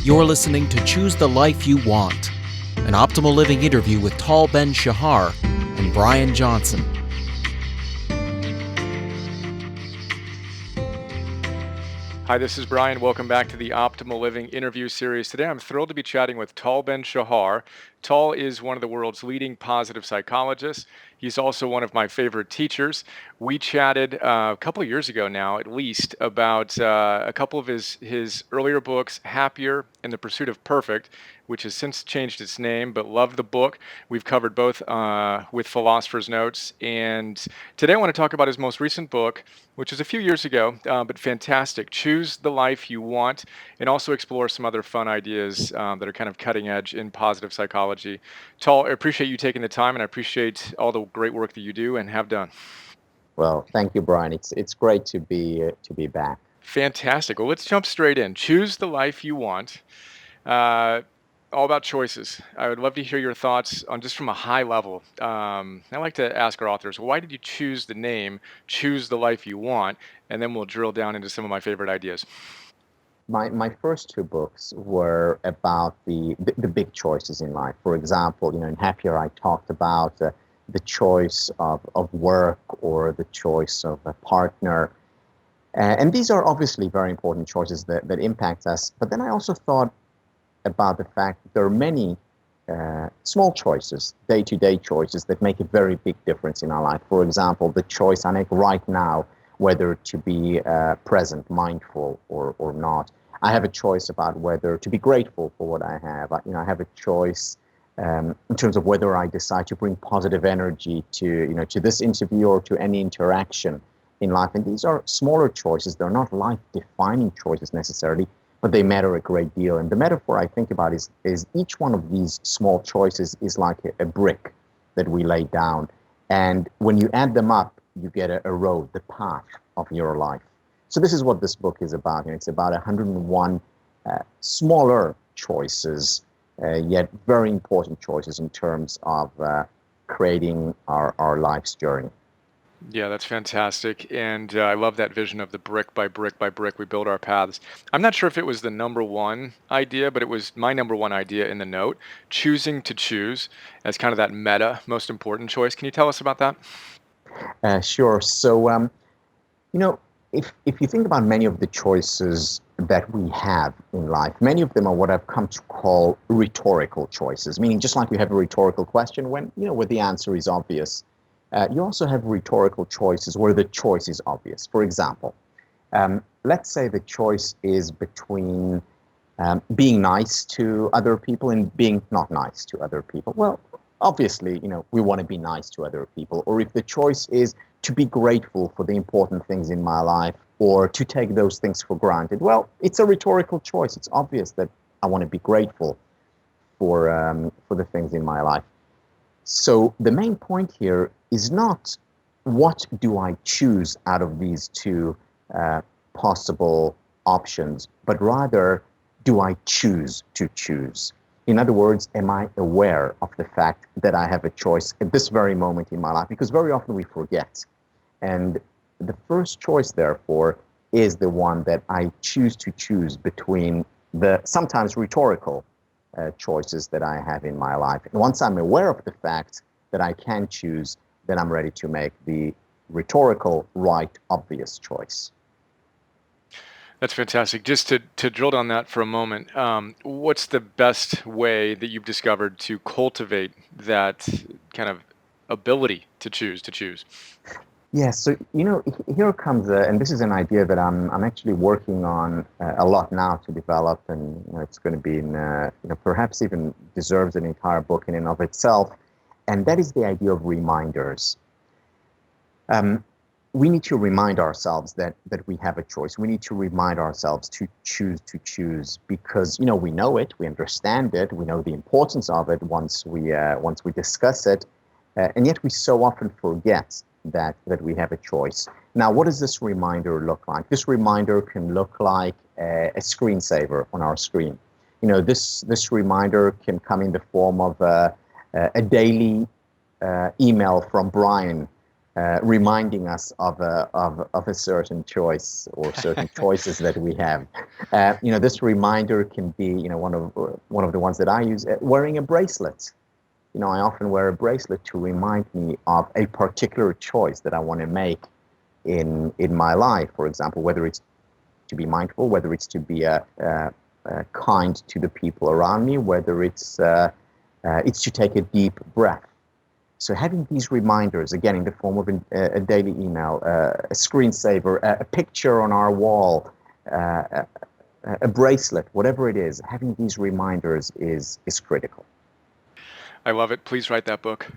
You're listening to Choose the Life You Want, an optimal living interview with Tal Ben-Shahar and Brian Johnson. Hi, this is Brian. Welcome back to the Optimal Living interview series. Today I'm thrilled to be chatting with Tal Ben-Shahar. Tal is one of the world's leading positive psychologists. He's also one of my favorite teachers. We chatted a couple of years ago now, at least, about a couple of his earlier books, Happier and The Pursuit of Perfect, which has since changed its name, but loved the book. We've covered both with Philosopher's Notes. And today I want to talk about his most recent book, which is a few years ago, but fantastic. Choose the Life You Want, and also explore some other fun ideas that are kind of cutting edge in positive psychology. Tal, I appreciate you taking the time, and I appreciate all the great work that you do and have done. Well, thank you, Brian. It's great to be back. Fantastic. Well, let's jump straight in. Choose the life you want. Uh, all about choices. I would love to hear your thoughts on just from a high level. I like to ask our authors, why did you choose the name Choose the Life You Want? And then we'll drill down into some of my favorite ideas. My first two books were about the big choices in life. For example, in Happier, I talked about the choice of work or the choice of a partner. And these are obviously very important choices that impact us. But then I also thought about the fact that there are many small choices, day-to-day choices that make a very big difference in our life. For example, the choice I make right now, whether to be present, mindful, or not. I have a choice about whether to be grateful for what I have. I have a choice in terms of whether I decide to bring positive energy to this interview or to any interaction in life. And these are smaller choices. They're not life-defining choices necessarily, but they matter a great deal. And the metaphor I think about is each one of these small choices is like a brick that we lay down. And when you add them up, you get a road, the path of your life. So this is what this book is about. It's about 101 smaller choices, yet very important choices in terms of creating our life's journey. Yeah, that's fantastic. And I love that vision of the brick by brick by brick, we build our paths. I'm not sure if it was the number one idea, but it was my number one idea in the note, choosing to choose as kind of that meta, most important choice. Can you tell us about that? Sure. So, if you think about many of the choices that we have in life, many of them are what I've come to call rhetorical choices, meaning just like you have a rhetorical question where the answer is obvious. You also have rhetorical choices where the choice is obvious. For example, let's say the choice is between being nice to other people and being not nice to other people. Well, obviously, we want to be nice to other people. Or if the choice is to be grateful for the important things in my life or to take those things for granted, well, it's a rhetorical choice. It's obvious that I want to be grateful for the things in my life. So the main point here is not what do I choose out of these two possible options, but rather do I choose to choose? In other words, am I aware of the fact that I have a choice at this very moment in my life? Because very often we forget. And the first choice, therefore, is the one that I choose to choose between the sometimes rhetorical choices that I have in my life. And once I'm aware of the fact that I can choose, then I'm ready to make the rhetorical, right, obvious choice. That's fantastic. Just to drill down that for a moment, what's the best way that you've discovered to cultivate that kind of ability to choose? Yeah, so here comes, and this is an idea that I'm actually working on a lot now to develop, and it's going to be perhaps even deserves an entire book in and of itself, and that is the idea of reminders. We need to remind ourselves that we have a choice. We need to remind ourselves to choose because we know it, we understand it, we know the importance of it once we discuss it, and yet we so often forget that we have a choice. Now, what does this reminder look like? This reminder can look like a screensaver on our screen. This reminder can come in the form of a daily email from Brian reminding us of a certain choice or certain choices that we have. This reminder can be, one of the ones that I use, wearing a bracelet. I often wear a bracelet to remind me of a particular choice that I want to make in my life. For example, whether it's to be mindful, whether it's to be kind to the people around me, whether it's to take a deep breath. So having these reminders, again, in the form of a daily email, a screensaver, a picture on our wall, a bracelet, whatever it is, having these reminders is critical. I love it. Please write that book.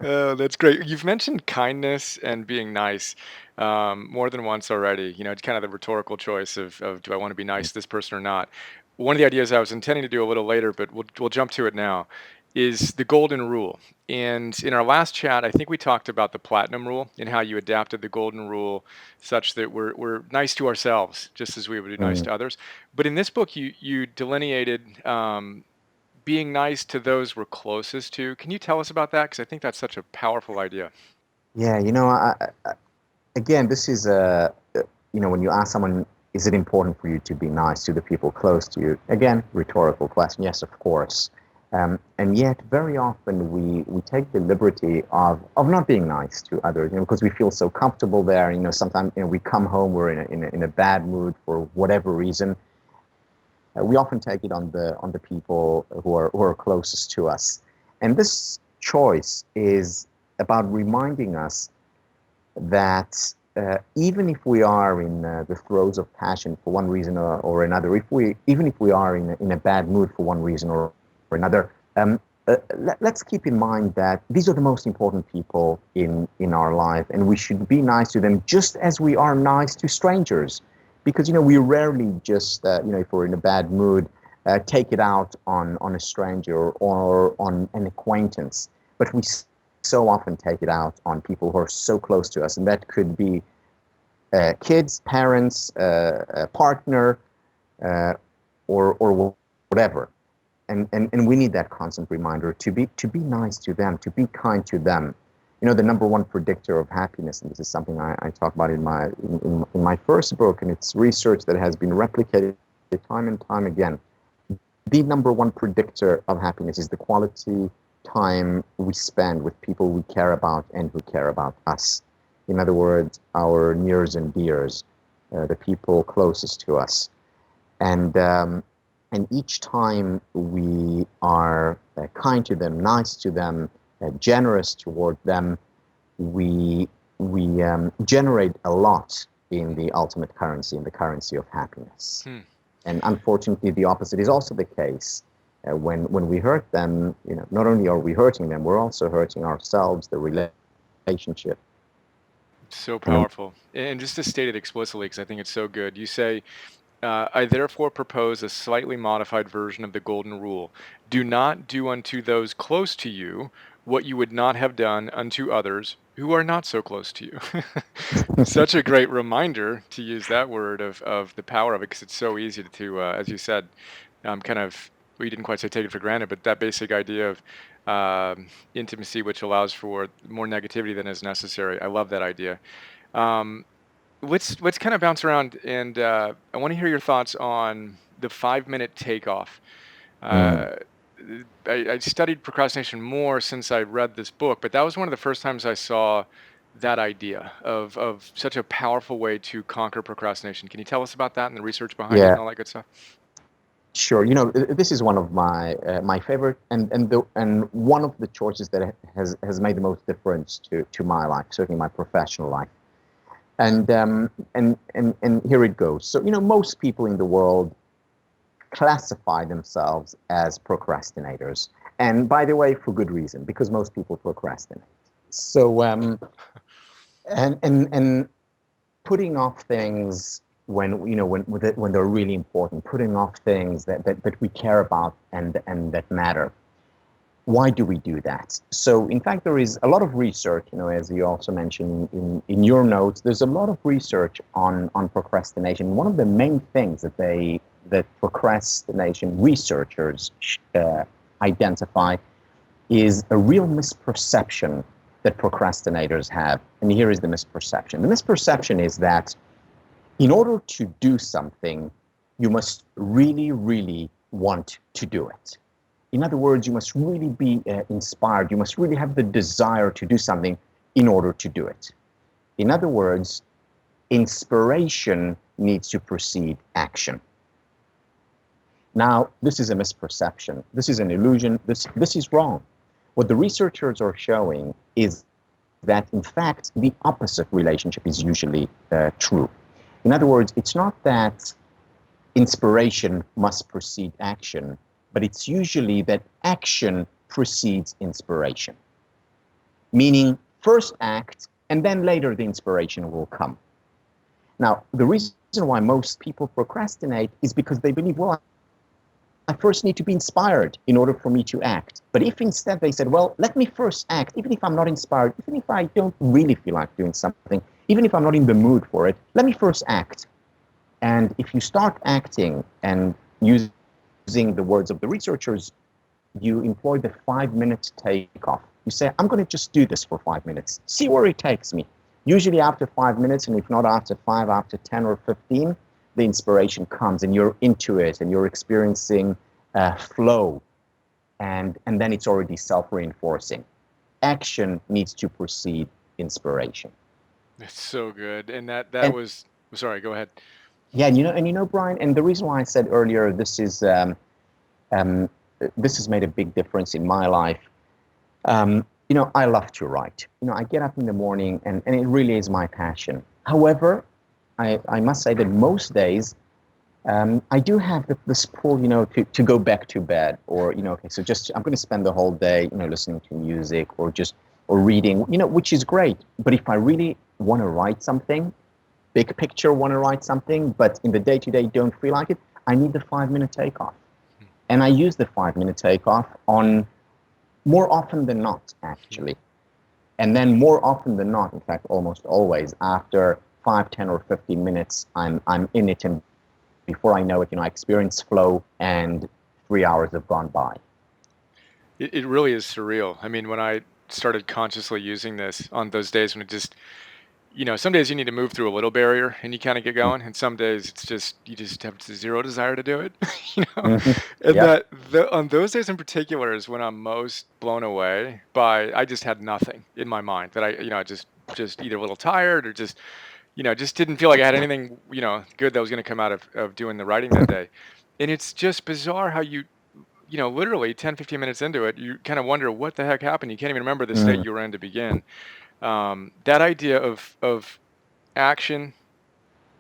Oh, that's great. You've mentioned kindness and being nice more than once already. It's kind of the rhetorical choice of do I want to be nice to this person or not? One of the ideas I was intending to do a little later, but we'll jump to it now, is the golden rule. And in our last chat, I think we talked about the platinum rule and how you adapted the golden rule such that we're nice to ourselves just as we would be nice Mm. to others. But in this book, you delineated being nice to those we're closest to. Can you tell us about that? Because I think that's such a powerful idea. Yeah, again, this is when you ask someone, is it important for you to be nice to the people close to you? Again, rhetorical question. Yes, of course. And yet, very often we take the liberty of not being nice to others, because we feel so comfortable there. Sometimes we come home, we're in a bad mood for whatever reason. We often take it on the people who are closest to us, and this choice is about reminding us that even if we are in the throes of passion for one reason or another, even if we are in a bad mood for one reason or another, let's keep in mind that these are the most important people in our life, and we should be nice to them just as we are nice to strangers. Because we rarely just if we're in a bad mood, take it out on a stranger or on an acquaintance, but we so often take it out on people who are so close to us, and that could be kids, parents, a partner, or whatever. And we need that constant reminder to be nice to them, to be kind to them. The number one predictor of happiness, and this is something I talk about in my first book, and it's research that has been replicated time and time again. The number one predictor of happiness is the quality time we spend with people we care about and who care about us. In other words, our nears and dears, the people closest to us. And each time we are kind to them, nice to them, generous toward them, we generate a lot in the ultimate currency, in the currency of happiness. And unfortunately, the opposite is also the case. When we hurt them, not only are we hurting them, we're also hurting ourselves, the relationship. So powerful. And just to state it explicitly, because I think it's so good, you say, I therefore propose a slightly modified version of the golden rule. Do not do unto those close to you what you would not have done unto others who are not so close to you. Such a great reminder to use that word of the power of it, because it's so easy to as you said, kind of, we didn't quite say take it for granted, but that basic idea of intimacy, which allows for more negativity than is necessary. I love that idea. Um, let's kind of bounce around, and I want to hear your thoughts on the 5-minute takeoff. Mm. Uh, I studied procrastination more since I read this book, but that was one of the first times I saw that idea of such a powerful way to conquer procrastination. Can you tell us about that and the research behind it and Yeah, all that good stuff? sure. This is one of my favorite, and one of the choices that has made the most difference to my life, certainly my professional life. And here it goes. So most people in the world classify themselves as procrastinators, and by the way, for good reason, because most people procrastinate. So and putting off things when they're really important, putting off things that we care about and that matter. Why do we do that? So, in fact, there is a lot of research, as you also mentioned in your notes, there's a lot of research on procrastination. One of the main things that procrastination researchers identify is a real misperception that procrastinators have, and here is the misperception. The misperception is that in order to do something, you must really, really want to do it. In other words, you must really be inspired. You must really have the desire to do something in order to do it. In other words, inspiration needs to precede action. Now, this is a misperception. This is an illusion. This is wrong. What the researchers are showing is that, in fact, the opposite relationship is usually true. In other words, it's not that inspiration must precede action, but it's usually that action precedes inspiration. Meaning, first act, and then later the inspiration will come. Now, the reason why most people procrastinate is because they believe, well, I first need to be inspired in order for me to act. But if instead they said, well, let me first act, even if I'm not inspired, even if I don't really feel like doing something, even if I'm not in the mood for it, let me first act. And if you start acting and using the words of the researchers, you employ the 5-minute takeoff. You say, I'm going to just do this for 5 minutes, see where it takes me. Usually after 5 minutes, and if not after 5, after 10 or 15, the inspiration comes and you're into it and you're experiencing flow, and then it's already self-reinforcing. Action needs to precede inspiration. That's so good. And And was, sorry, go ahead. yeah, and Brian, and the reason why I said earlier this has made a big difference in my life. I love to write. I get up in the morning and it really is my passion. However, I must say that most days I do have this pull, to go back to bed, or, okay, so just I'm going to spend the whole day, listening to music or reading, which is great. But if I really want to write something, big picture, want to write something, but in the day-to-day don't feel like it, I need the 5-minute takeoff. And I use the 5-minute takeoff on more often than not, actually. And then more often than not, in fact, almost always, after 5, 10, or 15 minutes, I'm in it, and before I know it, I experience flow, and 3 hours have gone by. It really is surreal. I mean, when I started consciously using this on those days when it just, some days you need to move through a little barrier and you kind of get going, and some days it's just you just have zero desire to do it, Mm-hmm. And Yep. on those days in particular is when I'm most blown away by I just had nothing in my mind that I just either a little tired or just didn't feel like I had anything good that was going to come out of doing the writing that day, and it's just bizarre how literally 10, 15 minutes into it, you kind of wonder what the heck happened. You can't even remember the state Mm. you were in to begin. That idea of action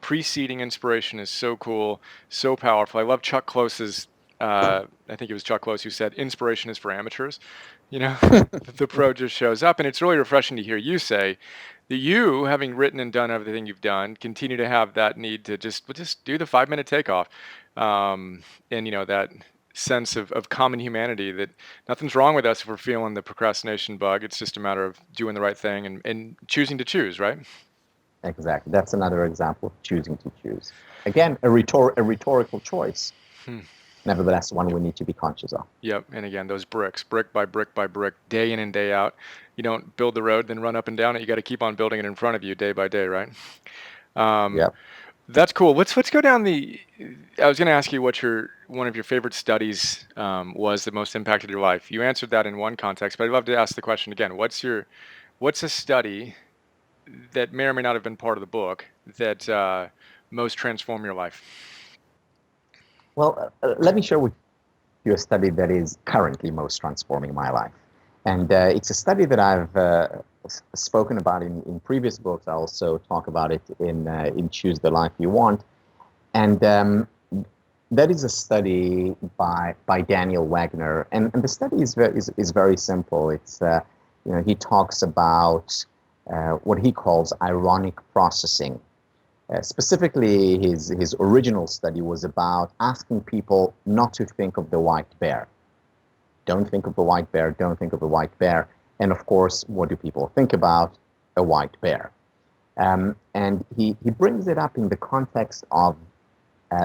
preceding inspiration is so cool, so powerful. I love Chuck Close's. I think it was Chuck Close who said, "Inspiration is for amateurs." The pro just shows up, and it's really refreshing to hear you say that you, having written and done everything you've done, continue to have that need to just do the 5-minute takeoff, and that sense of common humanity, that nothing's wrong with us if we're feeling the procrastination bug. It's just a matter of doing the right thing and choosing to choose, right? Exactly. That's another example of choosing to choose. Again, a rhetorical choice. Hmm. Nevertheless, one we need to be conscious of. Yep. And again, those bricks, brick by brick by brick, day in and day out. You don't build the road, then run up and down it. You got to keep on building it in front of you day by day, right? Um, Yep. that's cool. Let's go down the. I was going to ask you what one of your favorite studies was that most impacted your life. You answered that in one context, but I'd love to ask the question again. What's a study that may or may not have been part of the book that most transformed your life? Well, let me share with you a study that is currently most transforming my life. And it's a study that I've spoken about in previous books. I also talk about it in Choose the Life You Want. And that is a study by Daniel Wagner. And the study is very simple. It's, he talks about what he calls ironic processing. Specifically, his original study was about asking people not to think of the white bear. Don't think of the white bear, don't think of the white bear. And of course, what do people think about? A white bear. And he brings it up in the context of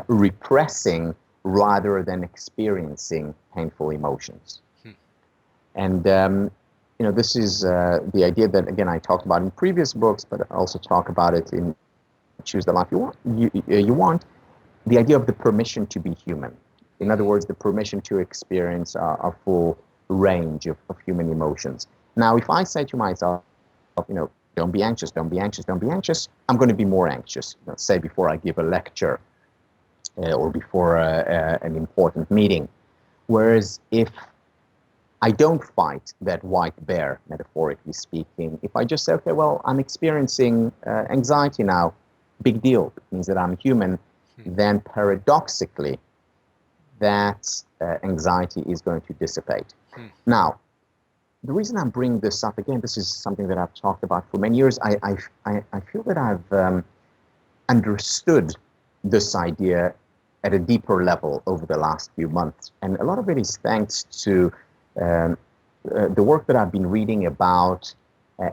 repressing rather than experiencing painful emotions. Hmm. And this is the idea that, again, I talked about in previous books, but I also talk about it in Choose the Life You Want. You want the idea of the permission to be human. In other words, the permission to experience a full range of human emotions. Now, if I say to myself, don't be anxious, don't be anxious, don't be anxious, I'm going to be more anxious. Let's say before I give a lecture or before an important meeting. Whereas if I don't fight that white bear, metaphorically speaking, if I just say, okay, well, I'm experiencing anxiety now, big deal, it means that I'm human, then paradoxically, that anxiety is going to dissipate. Now, the reason I'm bringing this up, again, this is something that I've talked about for many years. I feel that I've understood this idea at a deeper level over the last few months. And a lot of it is thanks to the work that I've been reading about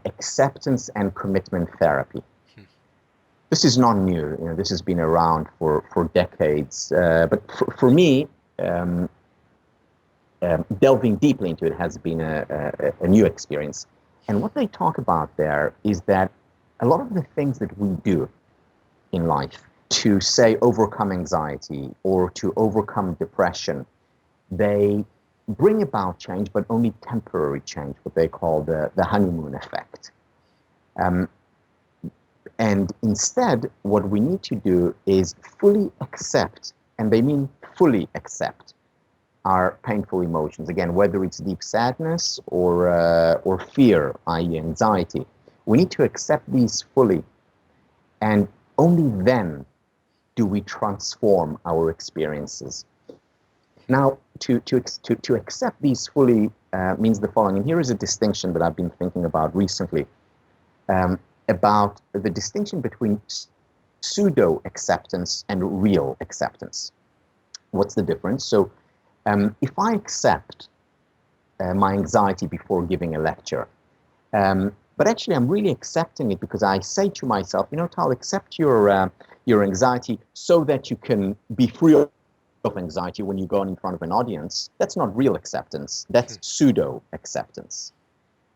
acceptance and commitment therapy. This is not new. This has been around for decades. But for me, delving deeply into it has been a new experience. And what they talk about there is that a lot of the things that we do in life to, say, overcome anxiety or to overcome depression, they bring about change, but only temporary change, what they call the honeymoon effect. And instead, what we need to do is fully accept, and they mean fully accept, our painful emotions. Again, whether it's deep sadness or fear, i.e. anxiety, we need to accept these fully, and only then do we transform our experiences. Now, to accept these fully means the following, and here is a distinction that I've been thinking about recently, about the distinction between pseudo-acceptance and real acceptance. What's the difference? So, if I accept my anxiety before giving a lecture, but actually I'm really accepting it because I say to myself, Tal, accept your anxiety so that you can be free of anxiety when you go in front of an audience. That's not real acceptance. That's pseudo-acceptance.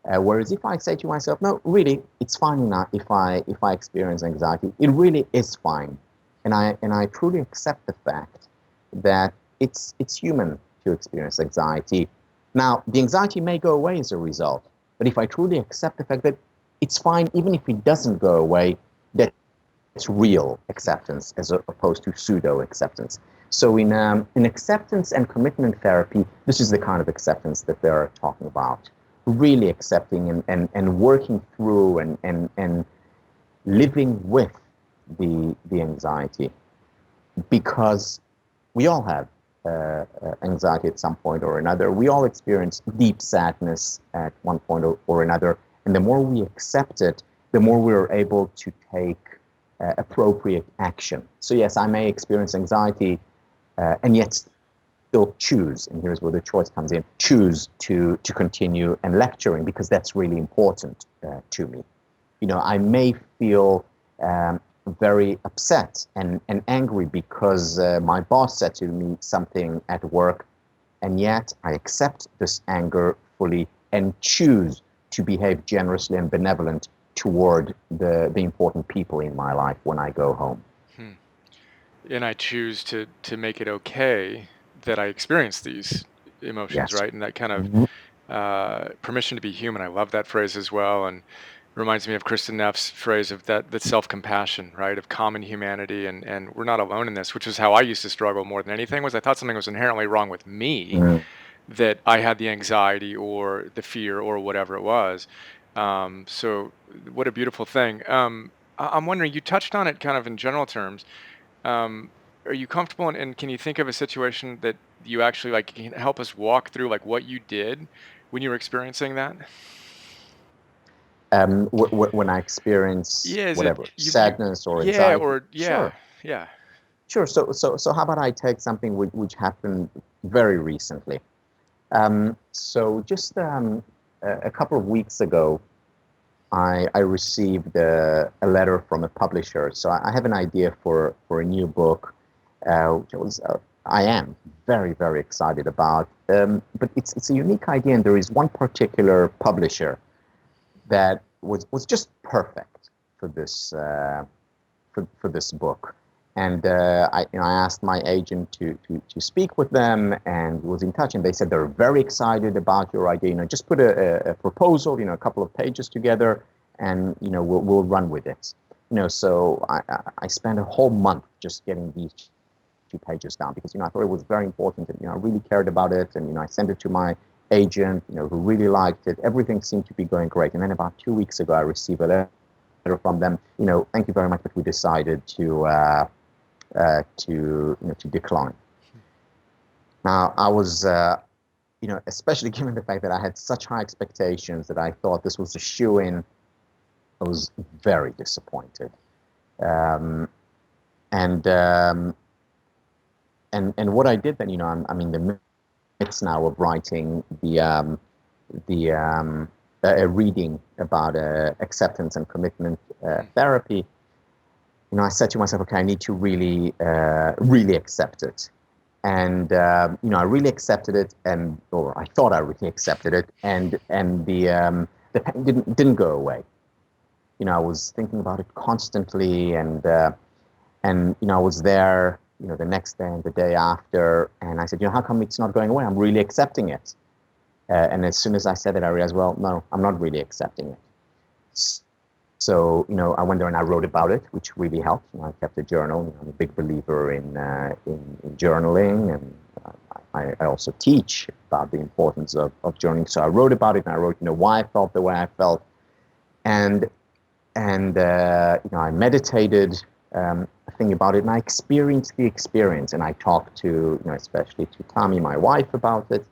Whereas if I say to myself, no, really, it's fine enough if I experience anxiety. It really is fine, and I truly accept the fact that it's human to experience anxiety. Now, the anxiety may go away as a result, but if I truly accept the fact that it's fine, even if it doesn't go away, that's real acceptance as opposed to pseudo acceptance. So in acceptance and commitment therapy, this is the kind of acceptance that they're talking about. Really accepting and working through and living with the anxiety, because we all have anxiety at some point or another. We all experience deep sadness at one point or another, and the more we accept it, the more we're able to take appropriate action. So yes, I may experience anxiety and yet still choose, and here's where the choice comes in, choose to continue and lecturing, because that's really important to me. I may feel very upset and angry because my boss said to me something at work, and yet I accept this anger fully and choose to behave generously and benevolent toward the important people in my life when I go home. And I choose to make it okay that I experience these emotions, Yes. right? And that kind of permission to be human. I love that phrase as well, and reminds me of Kristen Neff's phrase of that self-compassion, right? Of common humanity, and we're not alone in this, which is how I used to struggle more than anything. Was I thought something was inherently wrong with me, that I had the anxiety or the fear or whatever it was. So what a beautiful thing. I'm wondering, you touched on it kind of in general terms. Um, are you comfortable and can you think of a situation that you actually like can help us walk through like what you did when you were experiencing that? When I experience Yeah, is it whatever you sadness or yeah, anxiety, or yeah, sure. yeah. Sure. So how about I take something which happened very recently? So just a couple of weeks ago, I received a letter from a publisher. So I have an idea for a new book, which I am very, very excited about. But it's a unique idea, and there is one particular publisher that was just perfect for this for this book. And I asked my agent to speak with them, and was in touch, and they said they're very excited about your idea. Just put a proposal, a couple of pages together, and we'll run with it. So I spent a whole month just getting these 2 pages down, because I thought it was very important, and I really cared about it, and I sent it to my agent, who really liked it. Everything seemed to be going great, and then about 2 weeks ago, I received a letter from them. Thank you very much, but we decided to decline. Now, I was, especially given the fact that I had such high expectations that I thought this was a shoo-in, I was very disappointed. Um, and what I did then, I'm in the midst now of writing a reading about acceptance and commitment therapy. I said to myself, okay, I need to really, really accept it. And I really accepted it, or I thought I really accepted it, and the pain didn't go away. I was thinking about it constantly, and I was there, the next day and the day after, and I said, how come it's not going away? I'm really accepting it. And as soon as I said it, I realized, well, no, I'm not really accepting it. So, I went there and I wrote about it, which really helped. I kept a journal. I'm a big believer in journaling, and I also teach about the importance of journaling. So I wrote about it, and I wrote, why I felt the way I felt, and I meditated, thinking about it, and I experienced the experience, and I talked to, especially to Tammy, my wife, about it.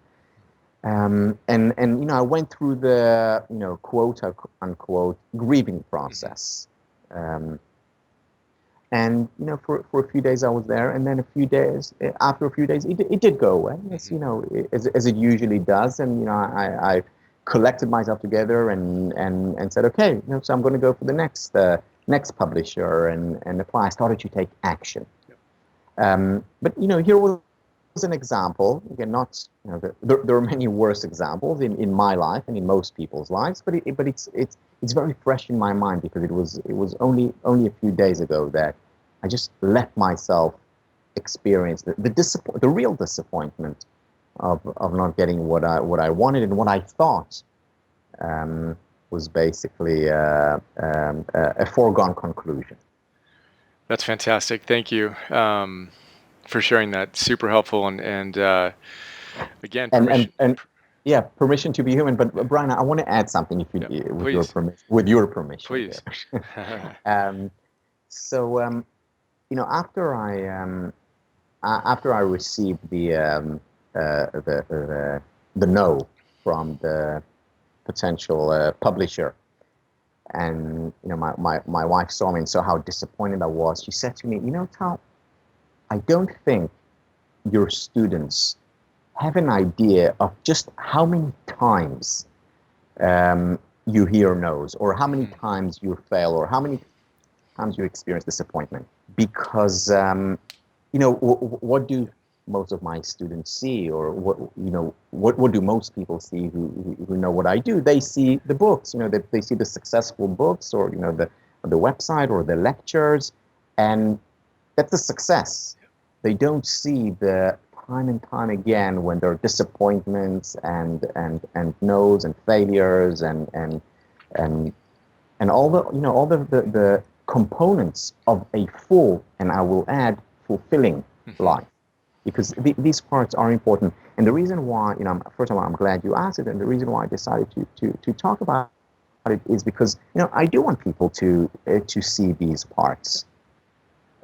And I went through the, quote unquote, grieving process. And, for a few days I was there, and then after a few days, it did go away, as it usually does. And, I collected myself together and said, okay, so I'm going to go for the next publisher and apply. I started to take action. But, here was an example. Again, not there are many worse examples in my life and in most people's lives, but it's very fresh in my mind, because it was only a few days ago that I just let myself experience the real disappointment of not getting what I wanted, and what I thought was basically a foregone conclusion. That's fantastic. Thank you for sharing that. Super helpful. And again, permission. Yeah, permission to be human. But Brian, I want to add something, if you, with your permission. With your permission, please. So, after I received the no from the potential publisher, and my wife saw me and saw how disappointed I was. She said to me, Tal, I don't think your students have an idea of just how many times you hear no's, or how many times you fail, or how many times you experience disappointment. Because what do most of my students see, or what do most people see who know what I do? They see the books, they see the successful books, or the website, or the lectures, and that's a success. They don't see the time and time again when there are disappointments and no's and failures and all the components of a full, and I will add, fulfilling life, because these parts are important. And the reason why, first of all, I'm glad you asked it, and the reason why I decided to talk about it is because I do want people to see these parts.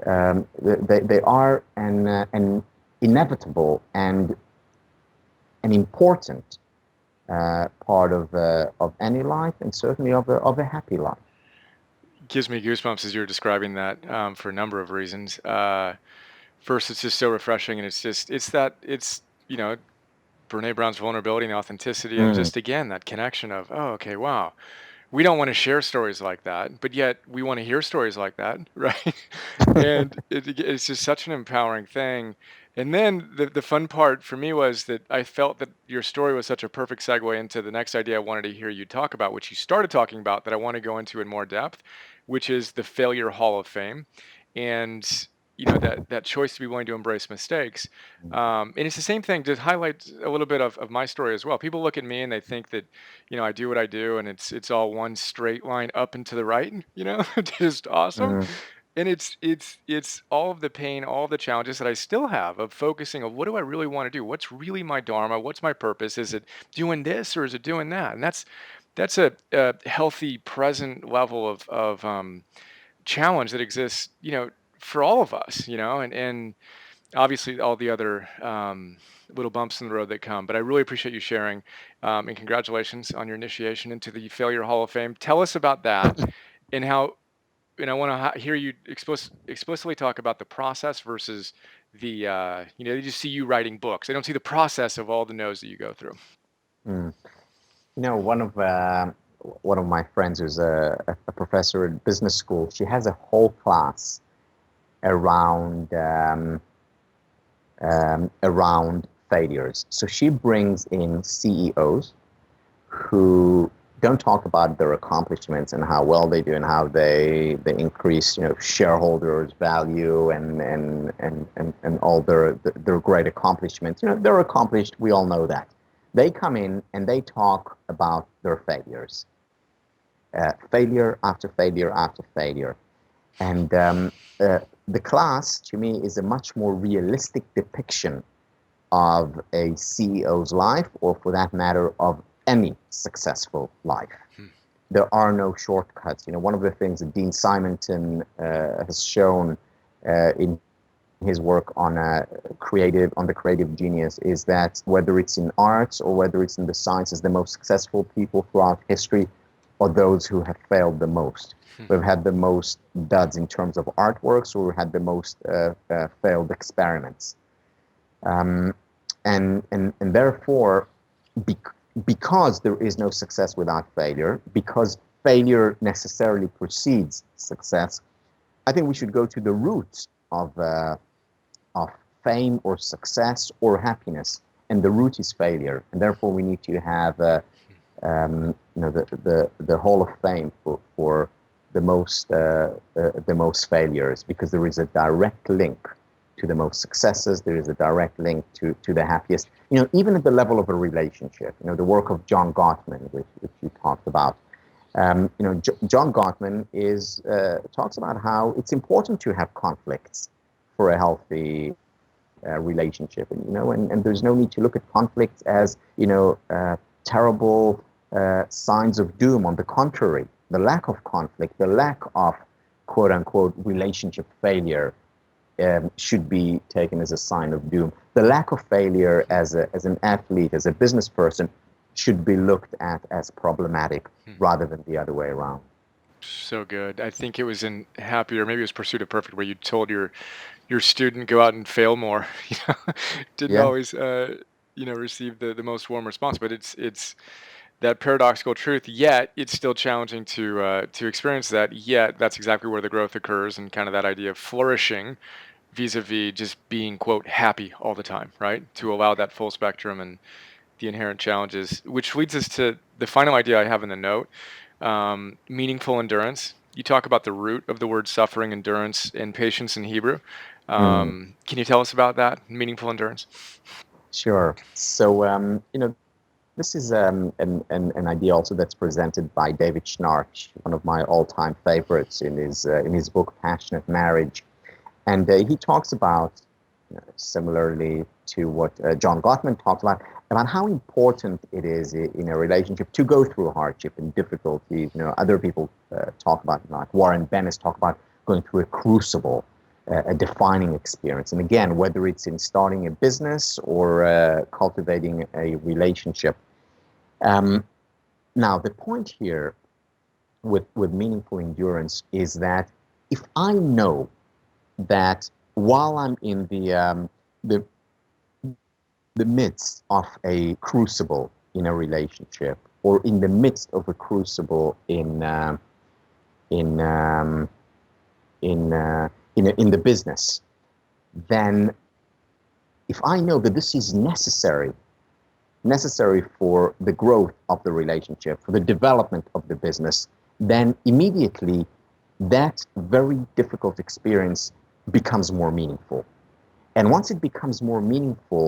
They are an inevitable and an important part of any life, and certainly of a happy life. Gives me goosebumps as you're describing that, for a number of reasons. First, it's just so refreshing, and it's Brene Brown's vulnerability and authenticity, and just again that connection of, oh, okay, wow. We don't want to share stories like that, but yet we want to hear stories like that, right? And it's just such an empowering thing. And then the fun part for me was that I felt that your story was such a perfect segue into the next idea I wanted to hear you talk about, which you started talking about that I want to go into in more depth, which is the Failure Hall of Fame. And that choice to be willing to embrace mistakes. And it's the same thing to highlight a little bit of my story as well. People look at me and they think that, I do what I do and it's all one straight line up and to the right, just awesome. Mm, And it's all of the pain, all the challenges that I still have of focusing on what do I really want to do? What's really my dharma? What's my purpose? Is it doing this or is it doing that? And that's a healthy, present level of challenge that exists, for all of us, and obviously all the other little bumps in the road that come. But I really appreciate you sharing, and congratulations on your initiation into the Failure Hall of Fame. Tell us about that and how and I want to hear you explicitly talk about the process versus they just see you writing books. They don't see the process of all the no's that you go through. mm. One of my friends who's a professor at business school, she has a whole class around around failures. So she brings in CEOs who don't talk about their accomplishments and how well they do and how they increase shareholders value and all their great accomplishments. They're accomplished, we all know that. They come in and they talk about their failures, failure after failure after failure. And the class to me is a much more realistic depiction of a CEO's life, or for that matter of any successful life. There are no shortcuts. One of the things that Dean Simonton has shown in his work on the creative genius is that whether it's in arts or whether it's in the sciences, the most successful people throughout history are those who have failed the most. We've had the most duds in terms of artworks, or we've had the most failed experiments. And therefore, because there is no success without failure, because failure necessarily precedes success, I think we should go to the roots of fame or success or happiness, and the root is failure, and therefore we need to have the Hall of Fame for the most failures, because there is a direct link to the most successes. There is a direct link to the happiest. Even at the level of a relationship. The work of John Gottman, which you talked about. John Gottman talks about how it's important to have conflicts for a healthy relationship, and there's no need to look at conflicts as terrible signs of doom. On the contrary, the lack of conflict, the lack of quote unquote relationship failure should be taken as a sign of doom. The lack of failure as an athlete, as a business person, should be looked at as problematic rather than the other way around. So good. I think it was in Happy, or maybe it was Pursuit of Perfect, where you told your student go out and fail more. Didn't Yeah. always receive the most warm response, but it's that paradoxical truth. Yet it's still challenging to experience that. Yet that's exactly where the growth occurs, and kind of that idea of flourishing vis-a-vis just being quote happy all the time, right? To allow that full spectrum and the inherent challenges, which leads us to the final idea I have in the note, meaningful endurance. You talk about the root of the word suffering, endurance, and patience in Hebrew. Mm, Can you tell us about that, meaningful endurance? sure. So, this is an idea also that's presented by David Schnarch, one of my all-time favorites, in his book Passionate Marriage. And he talks about, similarly to what John Gottman talks about how important it is in a relationship to go through hardship and difficulties. Other people talk about, like Warren Bennis talk about going through a crucible, a defining experience. And again, whether it's in starting a business or cultivating a relationship. Now, the point here with meaningful endurance is that if I know that while I'm in the midst of a crucible in a relationship, or in the midst of a crucible in in the business, then if I know that this is necessary for the growth of the relationship, for the development of the business, then immediately that very difficult experience becomes more meaningful. And once it becomes more meaningful,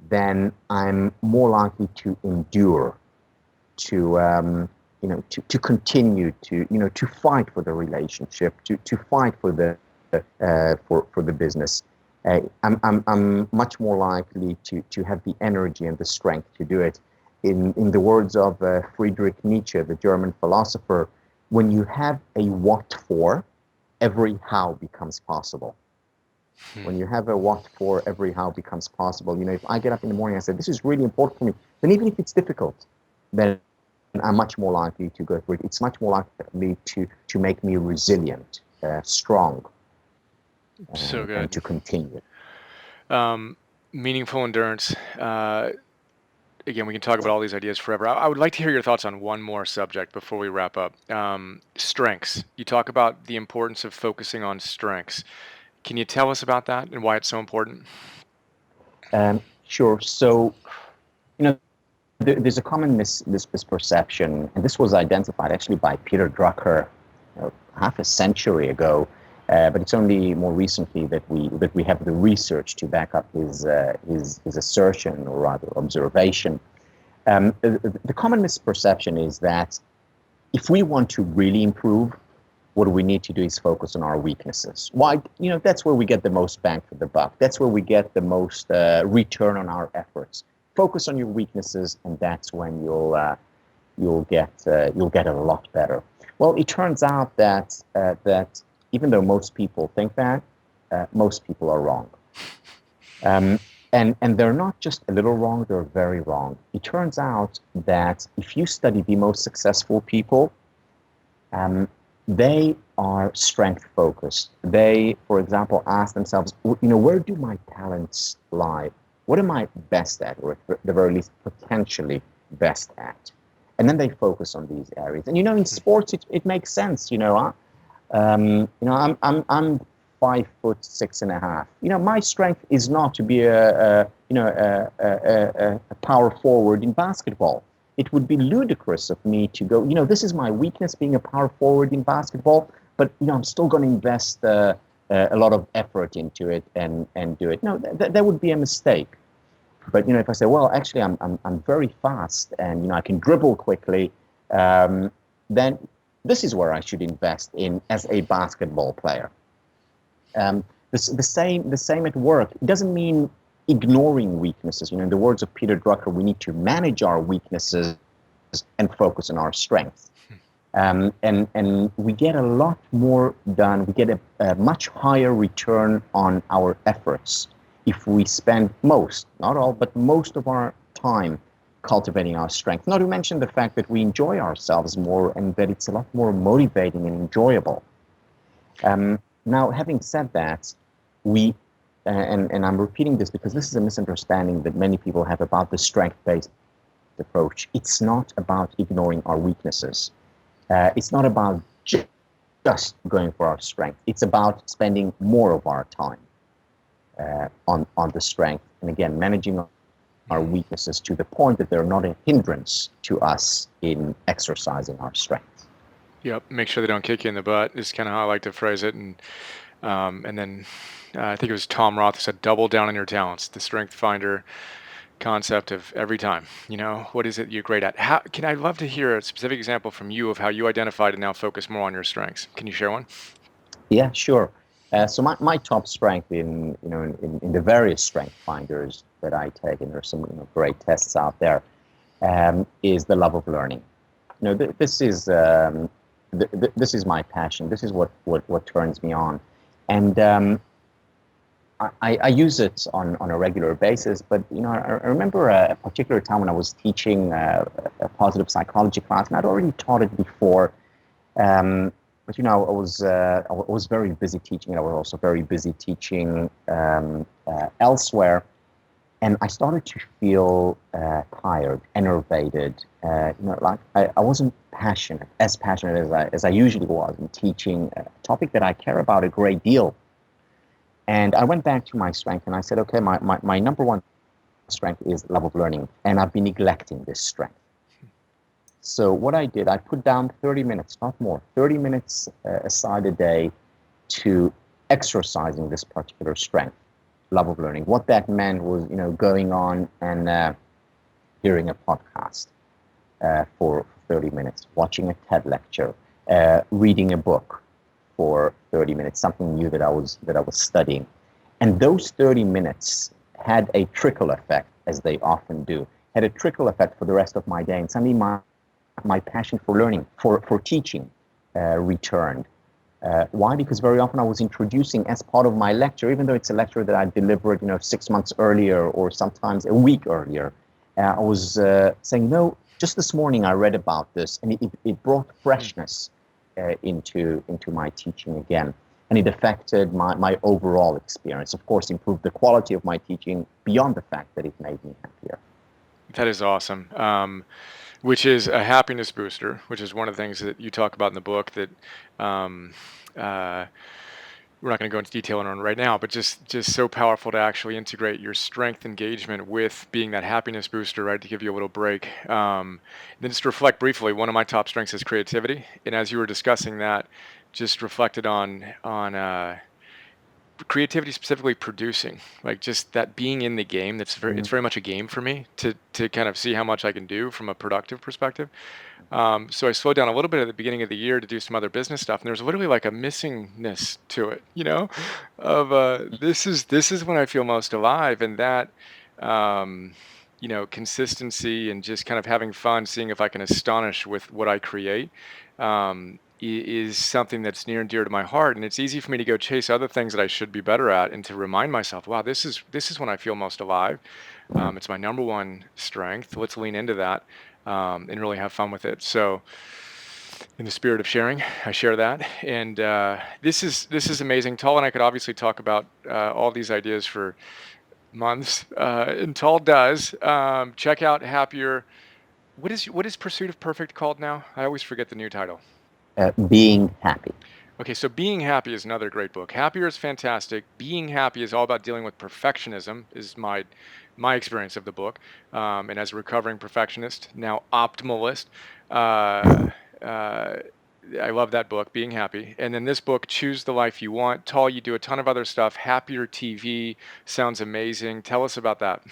then I'm more likely to endure, to continue to fight for the relationship, to fight for the business. I'm much more likely to have the energy and the strength to do it. In the words of Friedrich Nietzsche, the German philosopher, when you have a what for, every how becomes possible. When you have a what for, every how becomes possible. If I get up in the morning and say, this is really important for me, then even if it's difficult, then I'm much more likely to go through it. It's much more likely to make me resilient, strong, So good. and to continue. Meaningful endurance. Again, we can talk about all these ideas forever. I would like to hear your thoughts on one more subject before we wrap up. Strengths. You talk about the importance of focusing on strengths. Can you tell us about that and why it's so important? Sure. So, there's a common misperception, and this was identified actually by Peter Drucker half a century ago, but it's only more recently that we have the research to back up his assertion, or rather observation. The common misperception is that if we want to really improve, what we need to do is focus on our weaknesses. Why? That's where we get the most bang for the buck. That's where we get the most return on our efforts. Focus on your weaknesses, and that's when you'll get a lot better. Well, it turns out that even though most people think that, most people are wrong. And they're not just a little wrong, they're very wrong. It turns out that if you study the most successful people, they are strength focused. They, for example, ask themselves, where do my talents lie? What am I best at, or at the very least potentially best at? And then they focus on these areas. And in sports, it makes sense. I'm 5'6.5". My strength is not to be a power forward in basketball. It would be ludicrous of me to go, this is my weakness, being a power forward in basketball, but I'm still going to invest a lot of effort into it and do it. No, that would be a mistake. But if I say, well, actually, I'm very fast and I can dribble quickly, then this is where I should invest in as a basketball player. The same at work. It doesn't mean ignoring weaknesses. In the words of Peter Drucker, we need to manage our weaknesses and focus on our strengths. And we get a lot more done. We get a much higher return on our efforts if we spend most, not all, but most of our time cultivating our strength. Not to mention the fact that we enjoy ourselves more and that it's a lot more motivating and enjoyable. Now, having said that, and I'm repeating this because this is a misunderstanding that many people have about the strength-based approach. It's not about ignoring our weaknesses. It's not about just going for our strength. It's about spending more of our time on the strength, and again, managing our weaknesses to the point that they're not a hindrance to us in exercising our strength. Yep. Make sure they don't kick you in the butt is kind of how I like to phrase it. And then I think it was Tom Roth who said, double down on your talents, the strength finder concept of every time. What is it you're great at? I'd love to hear a specific example from you of how you identified and now focus more on your strengths. Can you share one? Yeah, sure. So my top strength in the various strength finders that I take, and there's some great tests out there, is the love of learning. This is my passion. This is what turns me on, and I use it on a regular basis. But I remember a particular time when I was teaching a positive psychology class, and I'd already taught it before. But I was very busy teaching. I was also very busy teaching elsewhere, and I started to feel tired, enervated. Like I wasn't as passionate as I usually was in teaching a topic that I care about a great deal. And I went back to my strength and I said, okay, my number one strength is love of learning, and I've been neglecting this strength. So what I did, I put down 30 minutes, not more, 30 minutes aside a day to exercising this particular strength, love of learning. What that meant was, going on and hearing a podcast for 30 minutes, watching a TED lecture, reading a book for 30 minutes, something new that I was studying. And those 30 minutes had a trickle effect, as they often do, had a trickle effect for the rest of my day. And suddenly my passion for learning, for teaching, returned. Why? Because very often I was introducing, as part of my lecture, even though it's a lecture that I delivered, 6 months earlier or sometimes a week earlier, I was saying, no, just this morning I read about this, and it brought freshness into my teaching again. And it affected my overall experience. Of course, improved the quality of my teaching beyond the fact that it made me happier. That is awesome. Which is a happiness booster, which is one of the things that you talk about in the book that we're not going to go into detail on right now, but just so powerful to actually integrate your strength engagement with being that happiness booster, right? To give you a little break. Then just to reflect briefly, one of my top strengths is creativity. And as you were discussing that, just reflected on creativity, specifically producing, like just that being in the game. It's very much a game for me to kind of see how much I can do from a productive perspective. So I slowed down a little bit at the beginning of the year to do some other business stuff, and there was literally like a missingness to it, of this is when I feel most alive, and that consistency and just kind of having fun, seeing if I can astonish with what I create. Is something that's near and dear to my heart, and it's easy for me to go chase other things that I should be better at, and to remind myself, wow, this is when I feel most alive. It's my number one strength. Let's lean into that and really have fun with it. So, in the spirit of sharing, I share that, and this is amazing. Tal and I could obviously talk about all these ideas for months, and Tal does. Check out Happier. What is Pursuit of Perfect called now? I always forget the new title. Being happy. Okay, so Being Happy is another great book. Happier is fantastic. Being Happy is all about dealing with perfectionism, is my experience of the book. And as a recovering perfectionist, now optimalist, uh, uh, I love that book, Being Happy. And then this book, Choose the Life You Want. Tal, you do a ton of other stuff. Happier TV sounds amazing. Tell us about that.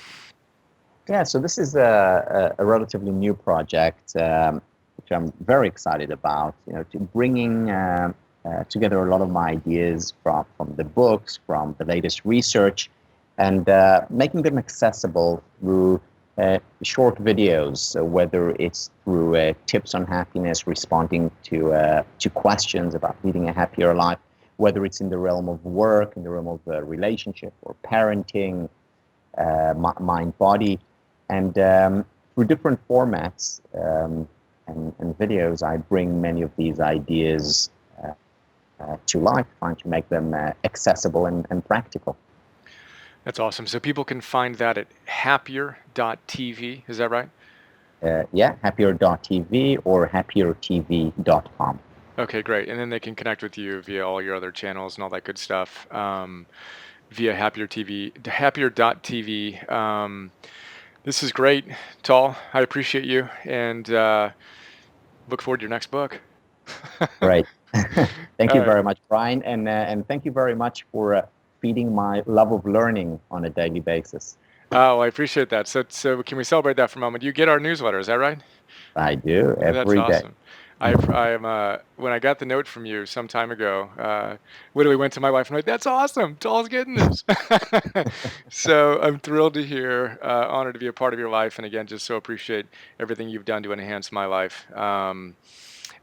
Yeah, so this is a relatively new project, which I'm very excited about. To bringing together a lot of my ideas from the books, from the latest research, and making them accessible through short videos. So whether it's through tips on happiness, responding to questions about leading a happier life, whether it's in the realm of work, in the realm of relationship or parenting, mind, body. And through different formats and videos, I bring many of these ideas to life, trying to make them accessible and practical. That's awesome. So people can find that at happier.tv. Is that right? Yeah, happier.tv or happiertv.com. Okay, great. And then they can connect with you via all your other channels and all that good stuff, via Happier TV, happier.tv. This is great, Tal. I appreciate you, and look forward to your next book. Great. Thank All you right. very much, Brian, and thank you very much for feeding my love of learning on a daily basis. Oh, I appreciate that. So can we celebrate that for a moment? You get our newsletter, is that right? I do That's every day. awesome. I am when I got the note from you some time ago, literally went to my wife and like, "That's awesome! Tal's getting this." So I'm thrilled to hear, honored to be a part of your life, and again, just so appreciate everything you've done to enhance my life.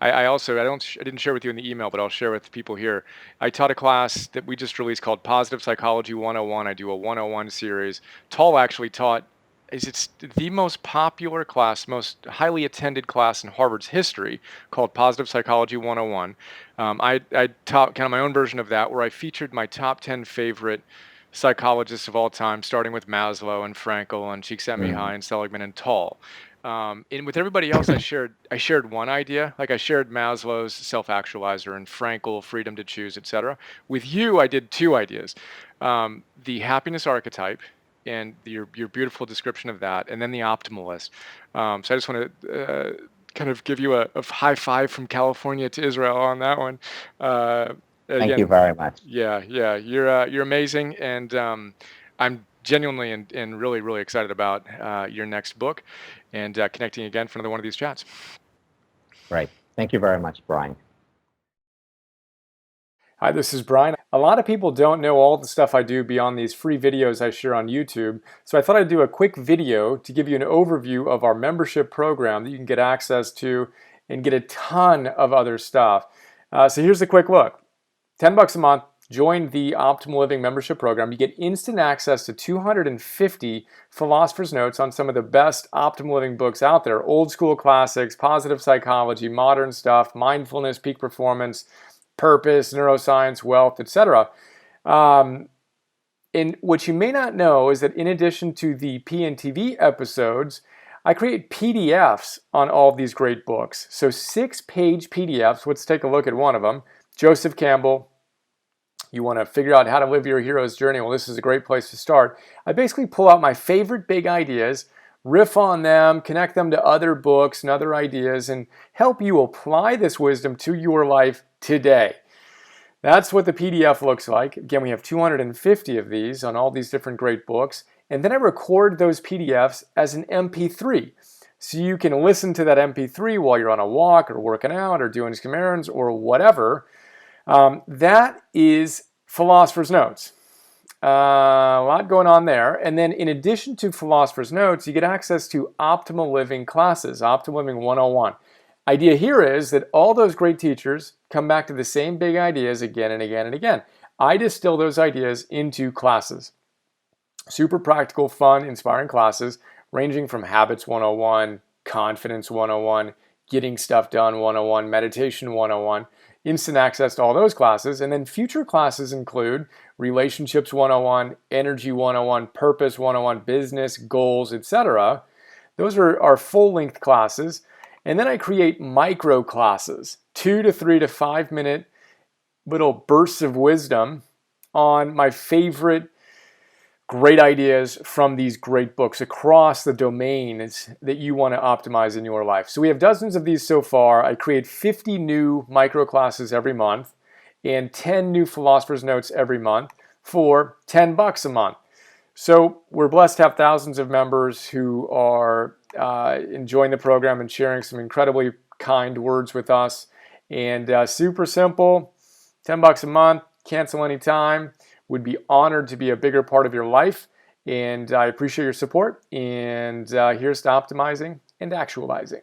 I also I didn't share with you in the email, but I'll share with people here. I taught a class that we just released called Positive Psychology 101. I do a 101 series. Tal actually taught is it's the most popular class, most highly attended class in Harvard's history, called Positive Psychology 101. I taught kind of my own version of that, where I featured my top 10 favorite psychologists of all time, starting with Maslow and Frankl and Csikszentmihalyi Mm. and Seligman and Tal. And with everybody else, I shared one idea. Like I shared Maslow's self-actualizer and Frankl, freedom to choose, etc. With you, I did two ideas: the happiness archetype and your beautiful description of that, and then the optimalist. So I just want to kind of give you a high five from California to Israel on that one. Uh, Thank you Again, very much. yeah, you're amazing, and I'm genuinely and really really excited about your next book, and connecting again for another one of these chats. Right. Thank you very much, Brian. Hi, this is Brian. A lot of people don't know all the stuff I do beyond these free videos I share on YouTube, so I thought I'd do a quick video to give you an overview of our membership program that you can get access to and get a ton of other stuff. So here's a quick look. $10 a month, join the Optimal Living membership program. You get instant access to 250 philosopher's notes on some of the best optimal living books out there. Old school classics, positive psychology, modern stuff, mindfulness, peak performance, purpose, neuroscience, wealth, etc. And what you may not know is that in addition to the PNTV episodes, I create PDFs on all of these great books. So 6-page PDFs. Let's take a look at one of them. Joseph Campbell. You want to figure out how to live your hero's journey? Well, this is a great place to start. I basically pull out my favorite big ideas, riff on them, connect them to other books and other ideas, and help you apply this wisdom to your life today. That's what the PDF looks like. Again, we have 250 of these on all these different great books. And then I record those PDFs as an MP3. So you can listen to that MP3 while you're on a walk or working out or doing some errands or whatever. That is Philosopher's Notes. A lot going on there. And then in addition to Philosopher's Notes, you get access to Optimal Living classes, Optimal Living 101. Idea here is that all those great teachers come back to the same big ideas again and again and again. I distill those ideas into classes. Super practical, fun, inspiring classes ranging from Habits 101, Confidence 101, Getting Stuff Done 101, Meditation 101, instant access to all those classes. And then future classes include Relationships 101, Energy 101, Purpose 101, Business, Goals, etc. Those are our full-length classes. And then I create micro classes, 2 to 3 to 5 minute little bursts of wisdom on my favorite great ideas from these great books across the domains that you want to optimize in your life. So we have dozens of these so far. I create 50 new micro classes every month and 10 new Philosopher's Notes every month for $10 a month. So we're blessed to have thousands of members who are enjoying the program and sharing some incredibly kind words with us. And super simple, $10 a month, cancel anytime. Would be honored to be a bigger part of your life. And I appreciate your support. And here's to optimizing and actualizing.